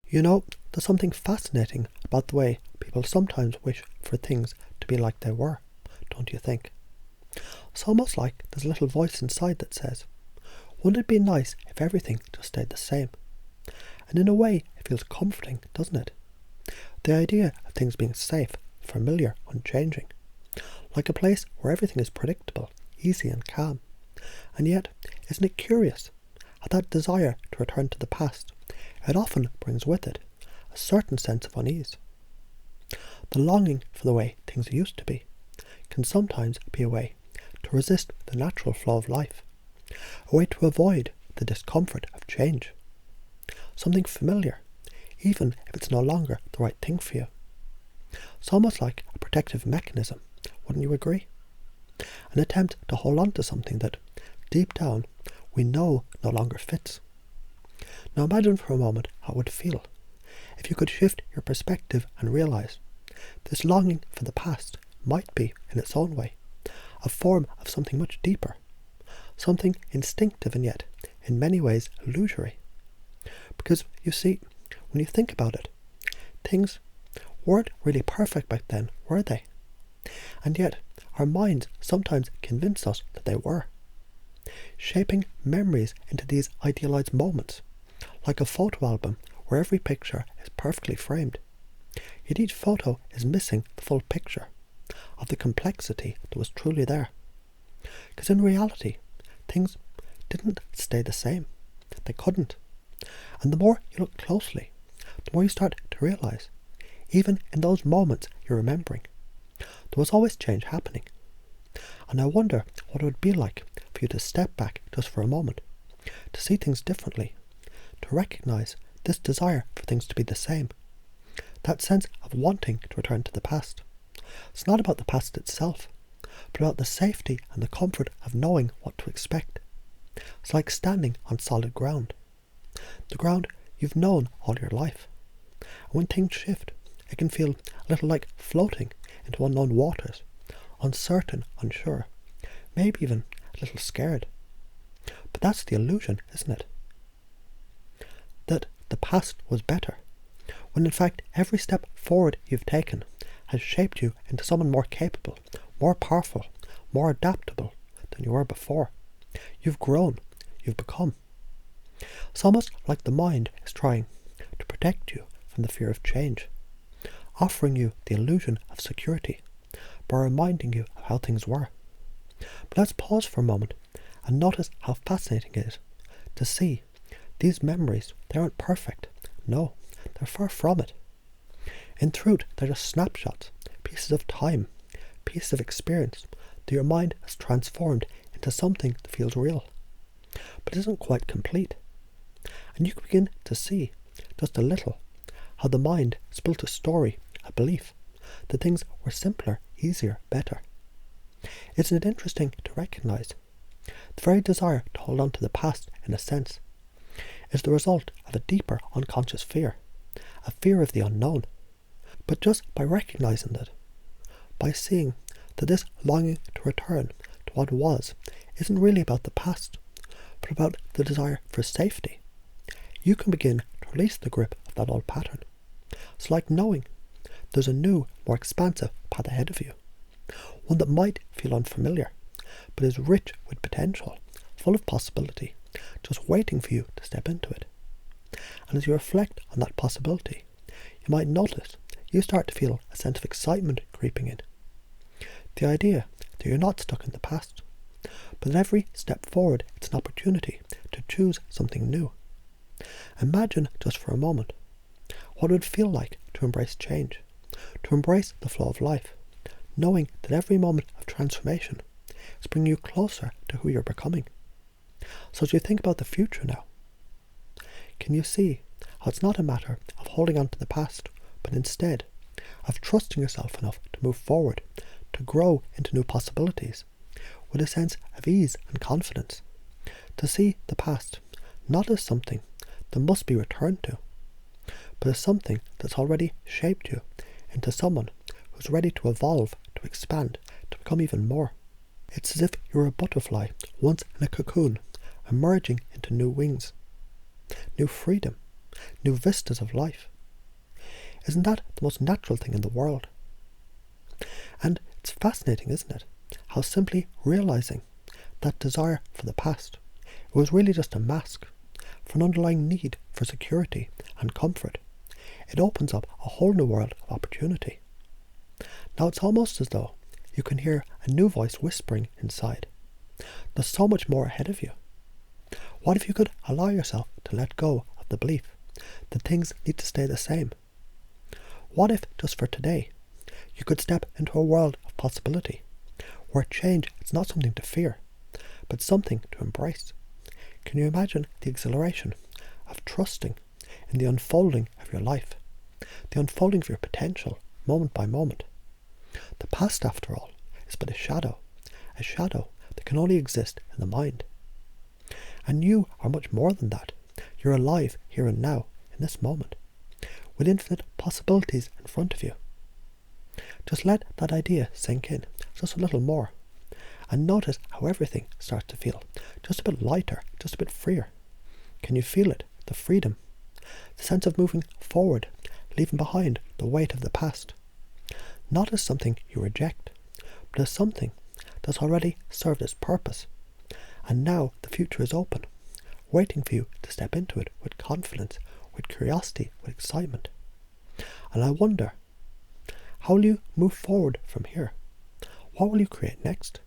You know, there's something fascinating about the way people sometimes wish for things to be like they were, don't you think? It's almost like there's a little voice inside that says, wouldn't it be nice if everything just stayed the same? And in a way, it feels comforting, doesn't it? The idea of things being safe, familiar, unchanging. Like a place where everything is predictable, easy and calm. And yet, isn't it curious how that desire to return to the past, it often brings with it a certain sense of unease. The longing for the way things used to be can sometimes be a way to resist the natural flow of life, a way to avoid the discomfort of change. Something familiar, even if it's no longer the right thing for you. It's almost like a protective mechanism, wouldn't you agree? An attempt to hold on to something that, deep down, we know no longer fits. Now imagine for a moment how it would feel if you could shift your perspective and realize this longing for the past might be, in its own way, a form of something much deeper, something instinctive and yet, in many ways, illusory. Because, you see, when you think about it, things weren't really perfect back then, were they? And yet, our minds sometimes convince us that they were, shaping memories into these idealized moments, like a photo album where every picture is perfectly framed. Yet each photo is missing the full picture of the complexity that was truly there. Because in reality, things didn't stay the same. They couldn't. And the more you look closely, the more you start to realize, even in those moments you're remembering, there was always change happening. And I wonder what it would be like for you to step back just for a moment, to see things differently, to recognize this desire for things to be the same, that sense of wanting to return to the past. It's not about the past itself, but about the safety and the comfort of knowing what to expect. It's like standing on solid ground, the ground you've known all your life. And when things shift, it can feel a little like floating into unknown waters, uncertain, unsure, maybe even a little scared. But that's the illusion, isn't it? That the past was better, when in fact every step forward you've taken has shaped you into someone more capable, more powerful, more adaptable than you were before. You've grown, you've become. It's almost like the mind is trying to protect you from the fear of change, offering you the illusion of security by reminding you of how things were. But let's pause for a moment and notice how fascinating it is to see these memories. They aren't perfect. No, they're far from it. In truth, they're just snapshots, pieces of time, pieces of experience that your mind has transformed into something that feels real, but isn't quite complete. And you can begin to see, just a little, how the mind has built a story, a belief, that things were simpler, easier, better. Isn't it interesting to recognize the very desire to hold on to the past, in a sense, is the result of a deeper unconscious fear, a fear of the unknown. But just by recognizing that, by seeing that this longing to return to what was isn't really about the past, but about the desire for safety, you can begin to release the grip of that old pattern. It's like knowing there's a new, more expansive path ahead of you, one that might feel unfamiliar, but is rich with potential, full of possibility, just waiting for you to step into it. And as you reflect on that possibility, you might notice you start to feel a sense of excitement creeping in. The idea that you're not stuck in the past, but that every step forward it's an opportunity to choose something new. Imagine just for a moment what it would feel like to embrace change, to embrace the flow of life, knowing that every moment of transformation is bringing you closer to who you're becoming. So as you think about the future now, can you see how it's not a matter of holding on to the past, but instead of trusting yourself enough to move forward, to grow into new possibilities, with a sense of ease and confidence, to see the past not as something that must be returned to, but as something that's already shaped you into someone who's ready to evolve, to expand, to become even more. It's as if you're a butterfly once in a cocoon, emerging into new wings, new freedom, new vistas of life. Isn't that the most natural thing in the world? And it's fascinating, isn't it, how simply realising that desire for the past, it was really just a mask for an underlying need for security and comfort. It opens up a whole new world of opportunity. Now it's almost as though you can hear a new voice whispering inside. There's so much more ahead of you. What if you could allow yourself to let go of the belief that things need to stay the same? What if, just for today, you could step into a world of possibility, where change is not something to fear, but something to embrace? Can you imagine the exhilaration of trusting in the unfolding of your life, the unfolding of your potential, moment by moment? The past, after all, is but a shadow that can only exist in the mind. And you are much more than that. You're alive here and now, in this moment, with infinite possibilities in front of you. Just let that idea sink in just a little more, and notice how everything starts to feel just a bit lighter, just a bit freer. Can you feel it? The freedom, the sense of moving forward, leaving behind the weight of the past. Not as something you reject, but as something that's already served its purpose. And now the future is open, waiting for you to step into it with confidence, with curiosity, with excitement. And I wonder, how will you move forward from here? What will you create next?